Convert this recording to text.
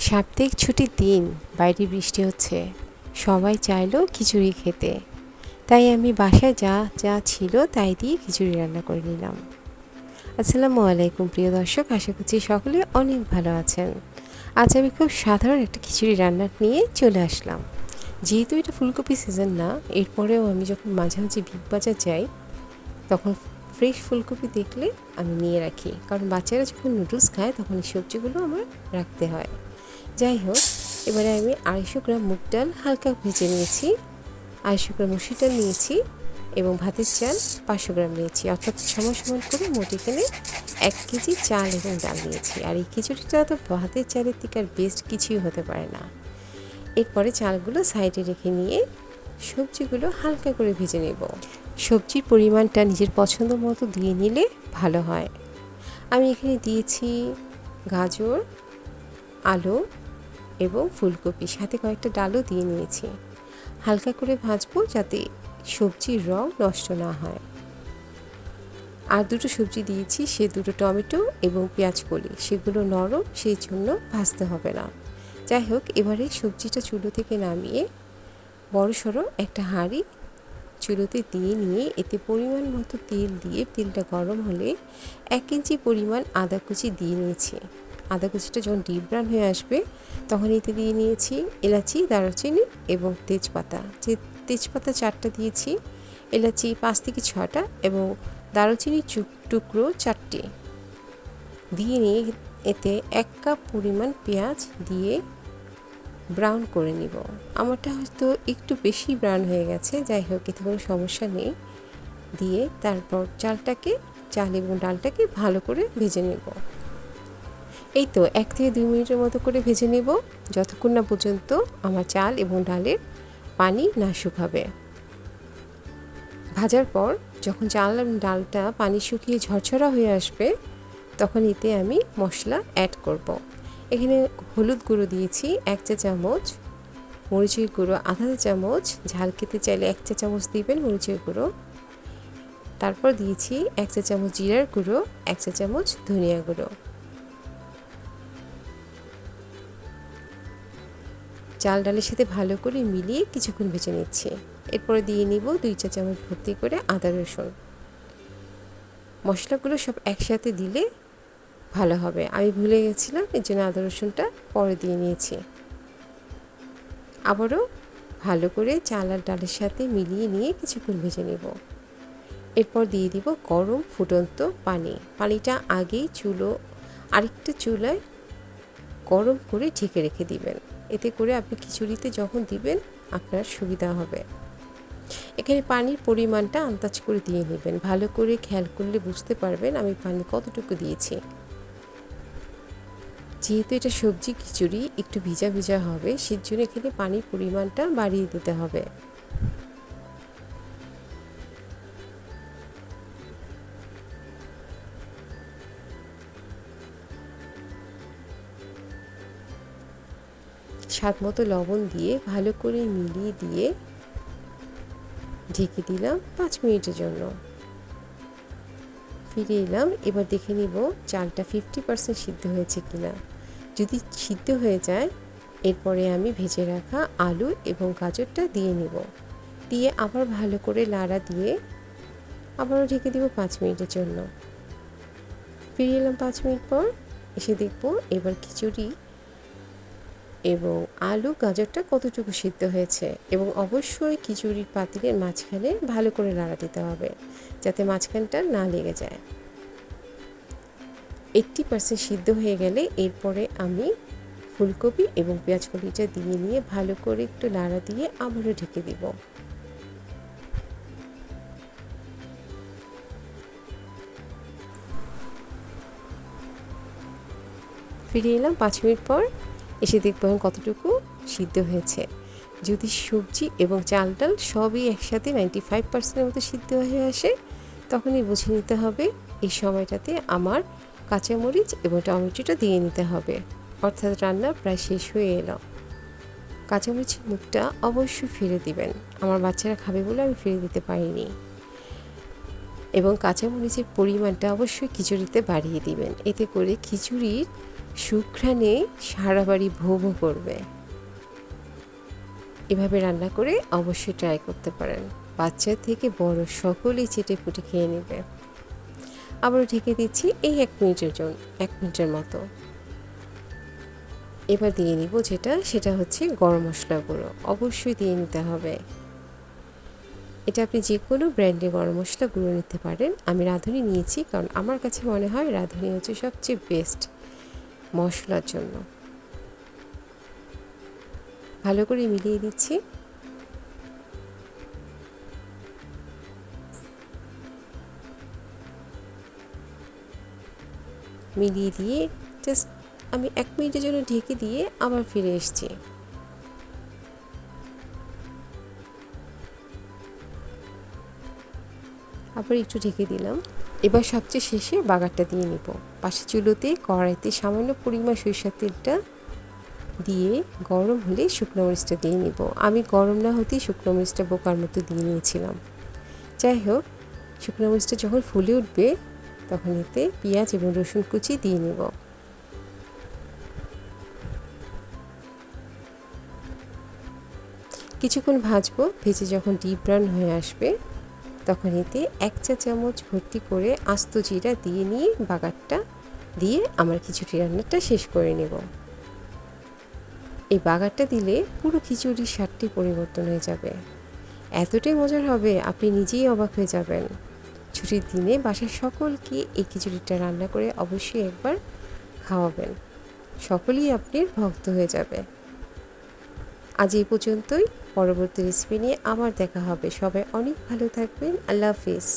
সাপ্তাহিক ছুটির দিন, বাইরে বৃষ্টি হচ্ছে। সবাই চাইলো খিচুড়ি খেতে, তাই আমি বাসায় যা যা ছিল তাই দিয়ে খিচুড়ি রান্না করে নিলাম। আসসালামু আলাইকুম প্রিয় দর্শক, আশা করছি সকলে অনেক ভালো আছেন। আজ আমি খুব সাধারণ একটা খিচুড়ি রান্না নিয়ে চলে আসলাম। যেহেতু এটা ফুলকপি সিজন না, এরপরেও আমি যখন মাঝে মাঝে বিগ বাজার যাই তখন ফ্রেশ ফুলকপি দেখলে আমি নিয়ে রাখি, কারণ বাচ্চারা যখন নুডলস খায় তখন এই সবজিগুলো আমার রাখতে হয়। যাই হোক, এবারে আমি 250 গ্রাম মুগ ডাল হালকা ভেজে নিয়েছি, 250 গ্রাম মসুর ডাল নিয়েছি এবং ভাতের চাল 500 গ্রাম নিয়েছি, অর্থাৎ সমান সমান করে মোট এখানে 1 কেজি চাল এবং ডাল নিয়েছি। আর এই খিচুড়িটা তো ভাতের চালের থেকে আর বেস্ট কিছুই হতে পারে না। এরপরে চালগুলো সাইডে রেখে নিয়ে সবজিগুলো হালকা করে ভেজে নেব। সবজির পরিমাণটা নিজের পছন্দ মতো দিয়ে নিলে ভালো হয়। আমি এখানে দিয়েছি গাজর, আলু এবং ফুলকপি, সাথে কয়েকটা ডালও দিয়ে নিয়েছি। হালকা করে ভাজবো যাতে সবজির রং নষ্ট না হয়। আর দুটো সবজি দিয়েছি, সে দুটো টমেটো এবং পেঁয়াজ কলি, সেগুলো নরম, সেই জন্য ভাজতে হবে না। যাই হোক, এবারে সবজিটা চুলো থেকে নামিয়ে বড়সড় একটা হাঁড়ি চুলোতে দিয়ে নিয়ে এতে পরিমাণ মতো তেল দিয়ে, তেলটা গরম হলে 1 ইঞ্চি পরিমাণ আদা কুচি দিয়ে নিয়েছি। আদা কুচিটা যখন ডিপ ব্রাউন হয়ে আসবে তখন এতে দিয়ে নিয়েছি এলাচি, দারুচিনি এবং তেজপাতা। যে তেজপাতা 4টা দিয়েছি, এলাচি 5 থেকে 6টা এবং দারুচিনি টুকরো 4টে দিয়ে নিয়ে এতে 1 কাপ পরিমাণ পেঁয়াজ দিয়ে ব্রাউন করে নিব। আমারটা হয়তো একটু বেশি ব্রাউন হয়ে গেছে, যাই হোক এতে কোনো সমস্যা নেই। দিয়ে তারপর চাল এবং ডালটাকে ভালো করে ভেজে নেব। এই তো 1 থেকে 2 মিনিটের মতো করে ভেজে নেব, যতক্ষণ না পর্যন্ত আমার চাল এবং ডালের পানি না শুকাবে। ভাজার পর যখন চাল এবং ডালটা পানি শুকিয়ে ঝরঝরা হয়ে আসবে তখন এতে আমি মশলা অ্যাড করব। এখানে হলুদ গুঁড়ো দিয়েছি 1 চা চামচ, মরিচের গুঁড়ো আধা চা চামচ, ঝাল খেতে চাইলে 1 চা চামচ দিবেন মরিচের গুঁড়ো। তারপর দিয়েছি 1 চা চামচ জিরার গুঁড়ো, 1 চা চামচ ধনিয়া গুঁড়ো। চাল ডালের সাথে ভালো করে মিলিয়ে কিছুক্ষণ ভেজে নিচ্ছি। এরপরে দিয়ে নিব 2 চা চামচ ভর্তি করে আদা রসুন। মশলাগুলো সব একসাথে দিলে ভালো হবে, আমি ভুলে গেছিলাম, এর জন্য আদা রসুনটা পরে দিয়ে নিয়েছি। আবারও ভালো করে চাল আর ডালের সাথে মিলিয়ে নিয়ে কিছুক্ষণ ভেজে নেব। এরপর দিয়ে দিব গরম ফুটন্ত পানি। পানিটা আগেই আরেকটা চুলায় গরম করে ঢেকে রেখে দিবেন, এতে করে আপনি খিচুড়িতে যখন দিবেন আপনার সুবিধা হবে। এখানে পানির পরিমাণটা আন্দাজ করে দিয়ে নেবেন, ভালো করে খেয়াল করলে বুঝতে পারবেন আমি পানি কতটুকু দিয়েছি। যেহেতু এটা সবজি খিচুড়ি একটু ভিজা ভিজা হবে, সেজন্য এখানে পানির পরিমাণটা বাড়িয়ে দিতে হবে। স্বাদ মতো লবণ দিয়ে ভালো করে মিলিয়ে দিয়ে ঢেকে দিলাম 5 মিনিটের জন্য। ফিরে এলাম, এবার দেখে নিব চালটা 50% সিদ্ধ হয়েছে কিনা। যদি সিদ্ধ হয়ে যায় এরপরে আমি ভেজে রাখা আলু এবং গাজরটা দিয়ে নেব। দিয়ে আবার ভালো করে নাড়া দিয়ে আবারও ঢেকে দিব 5 মিনিটের জন্য। ফিরে এলাম 5 মিনিট পর, এসে দেখব এবার খিচুড়ি এবং আলু গাজরটা কতটুকু সিদ্ধ হয়েছে। এবং অবশ্যই খিচুড়ির পাতিলের মাঝখানে ভালো করে নাড়া দিতে হবে যাতে মাঝখানটা না লেগে যায়। 80% সিদ্ধ হয়ে গেলে এরপরে আমি ফুলকপি এবং পেঁয়াজ কলিটা দিয়ে নিয়ে ভালো করে একটু নাড়া দিয়ে আবারও ঢেকে দিব। ফিরে এলাম 5 মিনিট পর, এসে দেখবেন কতটুকু সিদ্ধ হয়েছে। যদি সবজি এবং চাল ডাল সবই একসাথে 95%-এর মতো সিদ্ধ হয়ে আসে তখনই বুঝে নিতে হবে এই সময়টাতে আমার কাঁচামরিচ এবং টমেটোটা দিয়ে নিতে হবে, অর্থাৎ রান্না প্রায় শেষ হয়ে এলো। কাঁচামরিচের মুখটা অবশ্যই ফিরে দিবেন, আমার বাচ্চারা খাবে বলে আমি ফিরে দিতে পারিনি। এবং কাঁচামরিচের পরিমাণটা অবশ্যই খিচুড়িতে বাড়িয়ে দিবেন, এতে করে খিচুড়ির সুঘ্রাণে সারা বাড়ি ভোঁ ভোঁ করবে। এভাবে রান্না করে অবশ্যই ট্রাই করতে পারেন। বাচ্চা থেকে বড় সকলেই চেটেপুটে খেয়ে নেবে। আবারও ঢেকে দিচ্ছি এই 1 মিনিটের মতো। এবার দিয়ে নিব সেটা হচ্ছে গরম মশলা গুঁড়ো। অবশ্যই দিয়ে নিতে হবে। এটা আপনি যে কোনো ব্র্যান্ডের গরম মশলা গুঁড়ো নিতে পারেন। আমি রাঁধুনি নিয়েছি, কারণ আমার কাছে মনে হয় রাঁধুনি হচ্ছে সবচেয়ে বেস্ট মশলার জন্য। ভালো করে মিলিয়ে দিচ্ছি। মিলিয়ে দিয়ে জাস্ট আমি 1 মিনিটের জন্য ঢেকে দিয়ে আবার ফিরে এসেছি। আবার একটু ঢেকে দিলাম। এবার সবচেয়ে শেষে বাগারটা দিয়ে নিব। পাশের চুলোতে কড়াইতে সামান্য পরিমাণ সরিষার তেলটা দিয়ে গরম হলে শুকনো মরিচটা দিয়ে নিব। আমি গরম না হতেই শুকনো মরিচটা বোকার মতো দিয়ে নিয়েছিলাম। যাই হোক, শুকনো মরিচটা যখন ফুলে উঠবে তখন এতে পেঁয়াজ এবং রসুন কুচি দিয়ে নিব। কিছুক্ষণ ভাজবো। ভেজে যখন ডিপ ব্রাউন হয়ে আসবে তখন এতে 1 চা চামচ ভর্তি করে আস্ত জিরা দিয়ে নিয়ে বাগারটা দিয়ে আমার খিচুড়ি রান্নাটা শেষ করে নেব। এই বাগারটা দিলে পুরো খিচুড়ির স্বাদটি পরিবর্তন হয়ে যাবে। এতটাই মজার হবে আপনি নিজেই অবাক হয়ে যাবেন। ছুটির দিনে বাসার সকলকে এই খিচুড়িটা রান্না করে অবশ্যই একবার খাওয়াবেন। সকলেই আপনার ভক্ত হয়ে যাবে। আজ এই পর্যন্তই। পরবর্তী রেসিপি নিয়ে আবার দেখা হবে। সবাই অনেক ভালো থাকবেন। আল্লাহ হাফেজ।